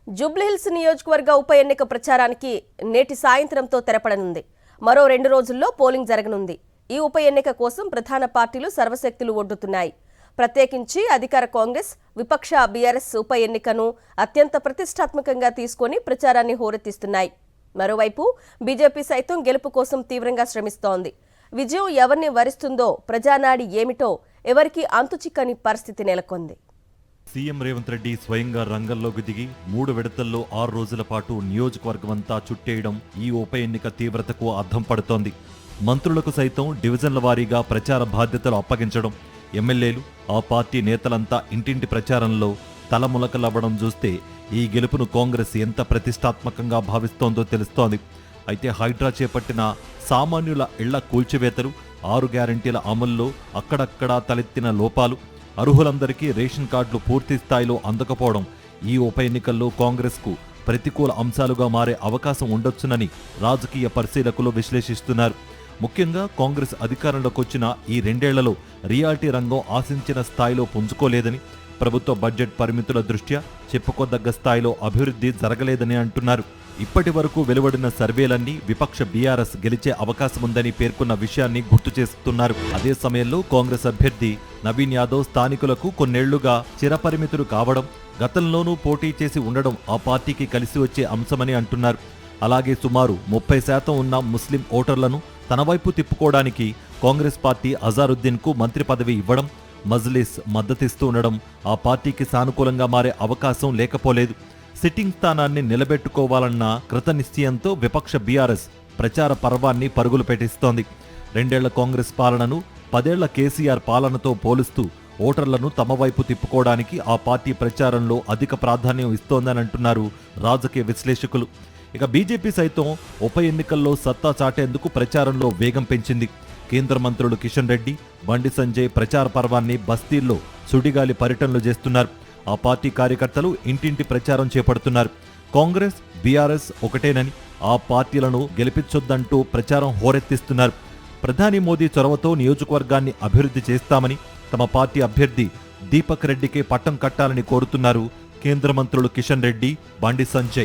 జూబ్లీహిల్స్ నియోజకవర్గ ఉప ఎన్నిక ప్రచారానికి నేటి సాయంత్రంతో తెరపడనుంది. మరో 2 రోజుల్లో పోలింగ్ జరగనుంది. ఈ ఉప ఎన్నిక కోసం ప్రధాన పార్టీలు సర్వశక్తులు ఒడ్డుతున్నాయి. ప్రత్యేకించి అధికార కాంగ్రెస్, విపక్ష బీఆర్ఎస్ ఉప ఎన్నికను అత్యంత ప్రతిష్టాత్మకంగా తీసుకొని ప్రచారాన్ని హోరెత్తిస్తున్నాయి. మరోవైపు బీజేపీ సైతం గెలుపు కోసం తీవ్రంగా శ్రమిస్తోంది. విజయం ఎవరిని వరిస్తుందో, ప్రజానాడి ఏమిటో ఎవరికీ అంతుచిక్కని పరిస్థితి నెలకొంది. సీఎం రేవంత్ రెడ్డి స్వయంగా రంగంలోకి దిగి 3 విడతల్లో 6 రోజుల పాటు నియోజకవర్గమంతా చుట్టేయడం ఈ ఉప ఎన్నిక తీవ్రతకు అద్దం పడుతోంది. మంత్రులకు సైతం డివిజన్ల వారీగా ప్రచార బాధ్యతలు అప్పగించడం, ఎమ్మెల్యేలు, ఆ పార్టీ నేతలంతా ఇంటింటి ప్రచారంలో తలములకలవ్వడం చూస్తే ఈ గెలుపును కాంగ్రెస్ ఎంత ప్రతిష్టాత్మకంగా భావిస్తోందో తెలుస్తోంది. అయితే హైడ్రా చేపట్టిన సామాన్యుల ఇళ్ల కూల్చివేతలు, 6 గ్యారంటీల అమల్లో అక్కడక్కడా తలెత్తిన లోపాలు, అర్హులందరికీ రేషన్ కార్డులు పూర్తి స్థాయిలో అందకపోవడం ఈ ఉప ఎన్నికల్లో కాంగ్రెస్కు ప్రతికూల అంశాలుగా మారే అవకాశం ఉండొచ్చునని రాజకీయ పరిశీలకులు విశ్లేషిస్తున్నారు. ముఖ్యంగా కాంగ్రెస్ అధికారంలోకి వచ్చిన ఈ 2 ఏళ్లలో రియాలిటీ రంగం ఆశించిన స్థాయిలో పుంజుకోలేదని, ప్రభుత్వ బడ్జెట్ పరిమితుల దృష్ట్యా చెప్పుకోదగ్గ స్థాయిలో అభివృద్ధి జరగలేదని అంటున్నారు. ఇప్పటి వరకు వెలువడిన సర్వేలన్నీ విపక్ష బీఆర్ఎస్ గెలిచే అవకాశముందని పేర్కొన్న విషయాన్ని గుర్తు చేస్తున్నారు. అదే సమయంలో కాంగ్రెస్ అభ్యర్థి నవీన్ యాదవ్ స్థానికులకు కొన్నేళ్లుగా చిరపరిమితులు కావడం, గతంలోనూ పోటీ చేసి ఉండడం ఆ పార్టీకి కలిసి వచ్చే అంశమని అంటున్నారు. అలాగే సుమారు 30% ఉన్న ముస్లిం ఓటర్లను తన వైపు తిప్పుకోవడానికి కాంగ్రెస్ పార్టీ అజారుద్దీన్కు మంత్రి పదవి ఇవ్వడం, మజ్లిస్ మద్దతిస్తూ ఉండడం ఆ పార్టీకి సానుకూలంగా మారే అవకాశం లేకపోలేదు. సిట్టింగ్ స్థానాన్ని నిలబెట్టుకోవాలన్న కృతనిశ్చయంతో విపక్ష బీఆర్ఎస్ ప్రచార పర్వాన్ని పరుగులు పెట్టిస్తోంది. 2 ఏళ్ల కాంగ్రెస్ పాలనను 10 ఏళ్ల కేసీఆర్ పాలనతో పోలుస్తూ ఓటర్లను తమ వైపు తిప్పుకోవడానికి ఆ పార్టీ ప్రచారంలో అధిక ప్రాధాన్యం ఇస్తోందని అంటున్నారు రాజకీయ విశ్లేషకులు. ఇక బీజేపీ సైతం ఉప ఎన్నికల్లో సత్తా చాటేందుకు ప్రచారంలో వేగం పెంచింది. కేంద్ర మంత్రులు కిషన్ రెడ్డి, బండి సంజయ్ ప్రచార పర్వాన్ని బస్తీల్లో సుడిగాలి పర్యటనలు చేస్తున్నారు. ఆ పార్టీ కార్యకర్తలు ఇంటింటి ప్రచారం చేపడుతున్నారు. కాంగ్రెస్, బీఆర్ఎస్ ఒకటేనని, ఆ పార్టీలను గెలిపించొద్దంటూ ప్రచారం హోరెత్తిస్తున్నారు. ప్రధాని మోదీ చొరవతో నియోజకవర్గాన్ని అభివృద్ధి చేస్తామని, తమ పార్టీ అభ్యర్థి దీపక్ రెడ్డికే పట్టం కట్టాలని కోరుతున్నారు కేంద్ర మంత్రులు కిషన్ రెడ్డి, బండి సంజయ్.